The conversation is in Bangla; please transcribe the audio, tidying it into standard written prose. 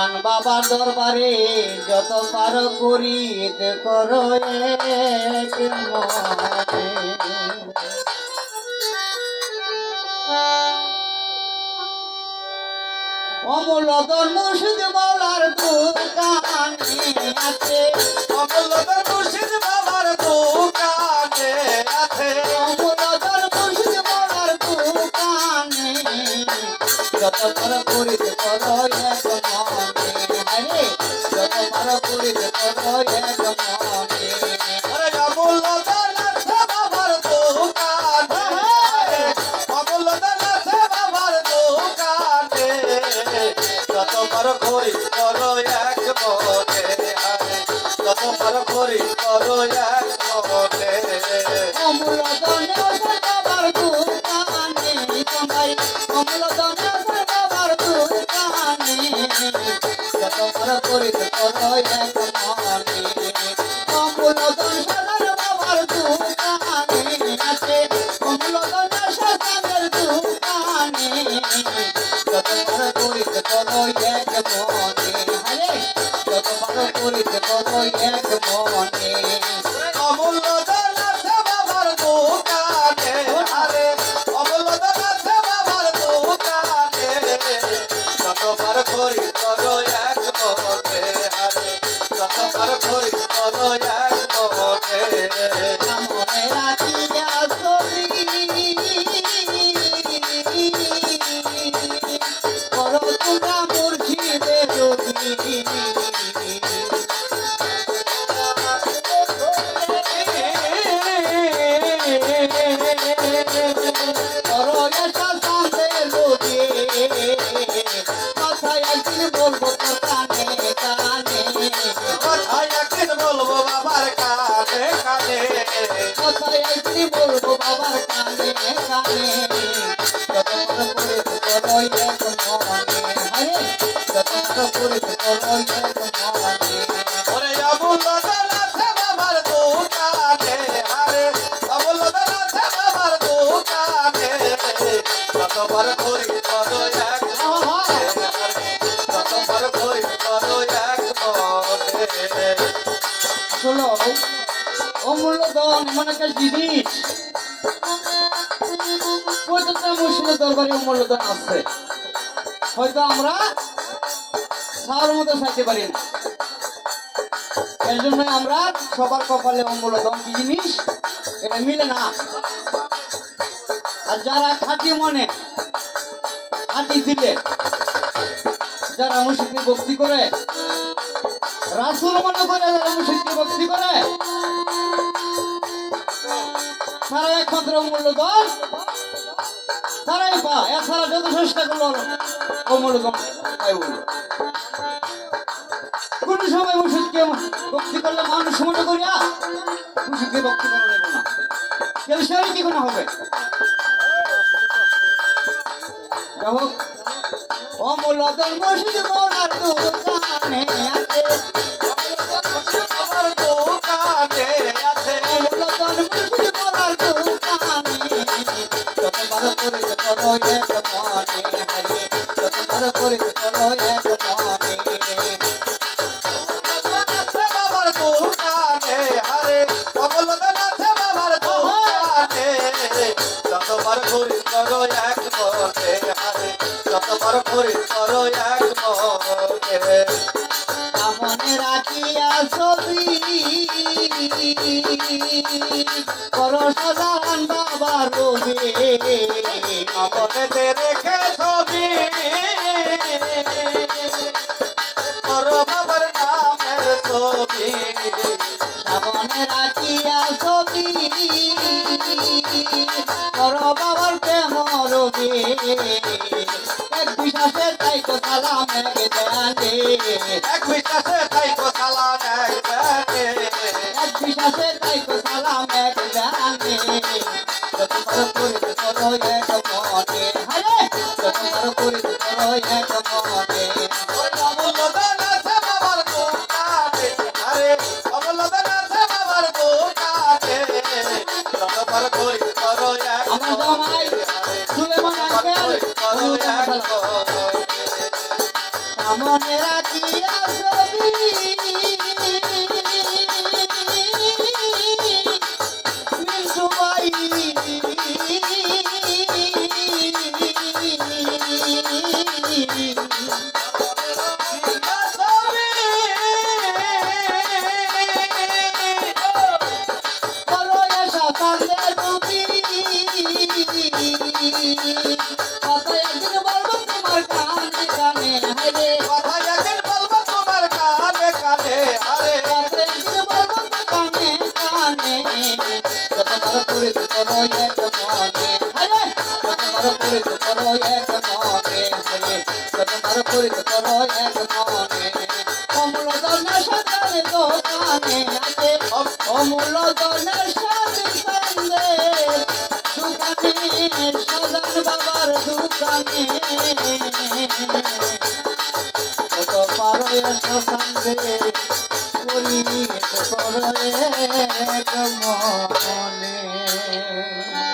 শাহজালাল বাবার দরবারে যত পার করিতে করো এক মনে। অমূল্যধন মুর্শিদ মাওলার দোকানে আছে, অমূল্যধন মুর্শিদ বাবার দোকানে আছে। অমূল্যধন মুর্শিদ মাওলার দোকানে যত পার করিতে করো এক মনে। আরে যত পার করিতে করো এক মনে। আরে অমূল্যধন আছে বাবার দোকানে, অমূল্যধন আছে বাবার দোকানে, যতবার করি করো এক মনে। আরে যতবার করি করো এক মনে। অমূল্যধন আছে বাবার দোকানে, তোমার অমূল্যধন আছে বাবার দোকানে যত পার করিতে করো এক মনে। অমূল্যধন সাজার বাবার দোকানে আছে, অমূল্যধন সাজার দোকানে যত পার করিতে করো এক মনে। আরে যত পার করিতে করো এক মনে। অমূল্যধন আছে বাবার দোকানে, আরে অমূল্যধন আছে বাবার দোকানে, যতবার করি করো এক মনে। আরে যতবার করি করো এক মনে। মনে রাখিয়া ছবি করো তোমরা মুর্শিদের রবি। করো এসা শান্তের রবি, কথায় একদিন বলবো তোর কানে কানে। কথায় একদিন বলবো বাবার কানে কানে। কথায় একদিন বলবো বাবার কানে কানে। যত বড় করে করো এক মনে। আরে যত বড় করে করো এক মনে। ওরে অমূল্যধন আছে বাবার দোকানে, আরে অমূল্যধন আছে বাবার দোকানে, যতবার করি করো এক মনে। আরে যতবার করি করো এক মনে। আসলে অমূল্যধন এমন একটা জিনিস, প্রত্যেকটা মুসলিমের দরবারে অমূল্যধন আছে। হয়তো আমরা সার মতো চাইতে পারি না, এর জন্য আমরা সবার কপালে অমূল্যধন কি জিনিস এটা মিলে না। আর যারা খাঁটি মনে খাঁটি দিলে যারা মুর্শিদকে ভক্তি করে, রাসূল মনে করে যারা মুর্শিদকে ভক্তি করে, তারা একমাত্র অমূল্যধন তারাই পায়। এছাড়া যত চেষ্টা করলো অমূল্যধন পাইব না। কোন সময় মুর্শিদকে ভক্তি করলে মানুষ মনে করিয়া মুর্শিদকে ভক্তি করা যাবে না, কেউ সেই কি কোনো হবে। যাই হোক, অমূল্যধন মুর্শিদ মাওলার দোকানে আছে, বাবার দোকানে আছে। অমূল্যধন মুর্শিদ মাওলার দোকানে যত বার করে করো এক মনে। হরে যত বার করে করো এক মনে। আছে বাবার দোকানে, আরে অমূল্যধন আছে বাবার দোকানে, যতবার করি করো এক মনে। আরে যতবার করি করো এক মনে। মনে রাখিয়া ছবি করো শাহজালাল বাবার রবি। মনেতে রেখে ছবি করো বাবার নামের ছবি। মনে রাখিয়া ছবি করো বাবার প্রেম রবি। এক বিশ্বাসে তাই তো সালাম এক জানে, এক বিশ্বাসে তাই তো সালাম এক জানে। এক বিশ্বাসে তাই তো সালাম এক জানে। যত বার করিতে করো এক মনে। আরে যত বার করিতে করো এক মনে। অমূল্যধন আছে বাবার দোকানে, আরে অমূল্যধন আছে বাবার দোকানে, যতবার করি করো এক আমার জামাই মনে। আরে সুলেমান আঙ্কেল করো এক মনে। আমার মনে রাখিয়া ছবি মিন্টু ভাই বলো এসা কান্দে ডুবি কথা একদিন বলবো তোমার কানে কানে হায়রে কথা একদিন বলবো তোমার কানে কানে আরে কথা একদিন বলবো তো কানে কানে যতবার পড়িত করো এক মনে হায়রে যতবার পড়িত করো এক মনে হায়রে যতবার পড়িত করো এক মনে অমূল্য দর্শনের সাথে দোকানে আছে অমূল্য দর্শনের সাথে কান্দে দোকানে সাজান বাবার দোকানে কত পারো এসো কান্দে করি করো এক মনে